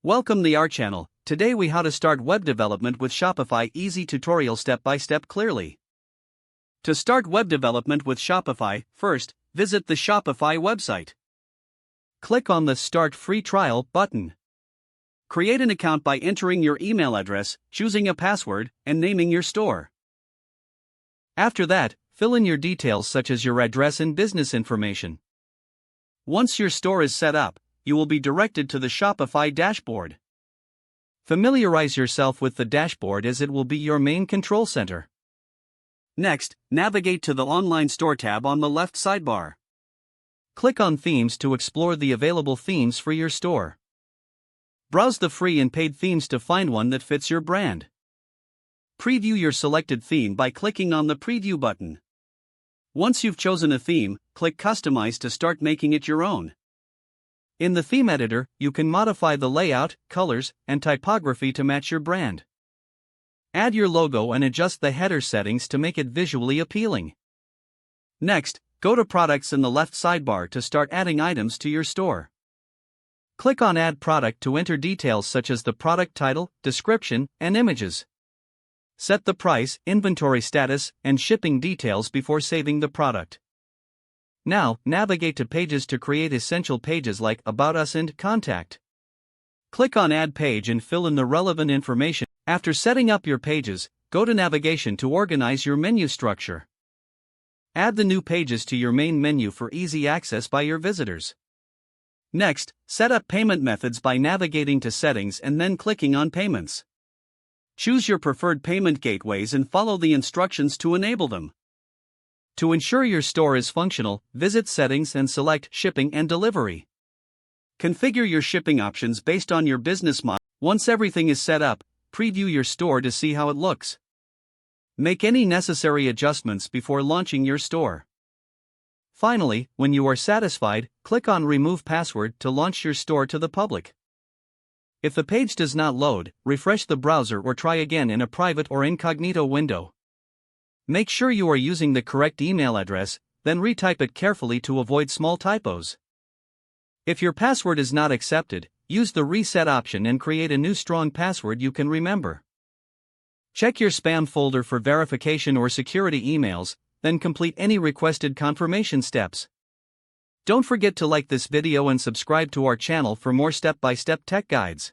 Welcome to our channel. Today we how to start web development with Shopify easy tutorial step by step clearly. To start web development with Shopify, first, visit the Shopify website. Click on the Start Free Trial button. Create an account by entering your email address, choosing a password, and naming your store. After that, fill in your details such as your address and business information. Once your store is set up, you will be directed to the Shopify dashboard. Familiarize yourself with the dashboard as it will be your main control center. Next, navigate to the Online Store tab on the left sidebar. Click on Themes to explore the available themes for your store. Browse the free and paid themes to find one that fits your brand. Preview your selected theme by clicking on the Preview button. Once you've chosen a theme, click Customize to start making it your own. In the theme editor, you can modify the layout, colors, and typography to match your brand. Add your logo and adjust the header settings to make it visually appealing. Next, go to Products in the left sidebar to start adding items to your store. Click on Add Product to enter details such as the product title, description, and images. Set the price, inventory status, and shipping details before saving the product. Now, navigate to Pages to create essential pages like About Us and Contact. Click on Add Page and fill in the relevant information. After setting up your pages, go to Navigation to organize your menu structure. Add the new pages to your main menu for easy access by your visitors. Next, set up payment methods by navigating to Settings and then clicking on Payments. Choose your preferred payment gateways and follow the instructions to enable them. To ensure your store is functional, visit Settings and select Shipping and Delivery. Configure your shipping options based on your business model. Once everything is set up, preview your store to see how it looks. Make any necessary adjustments before launching your store. Finally, when you are satisfied, click on Remove Password to launch your store to the public. If the page does not load, refresh the browser or try again in a private or incognito window. Make sure you are using the correct email address, then retype it carefully to avoid small typos. If your password is not accepted, use the Reset option and create a new strong password you can remember. Check your spam folder for verification or security emails, then complete any requested confirmation steps. Don't forget to like this video and subscribe to our channel for more step-by-step tech guides.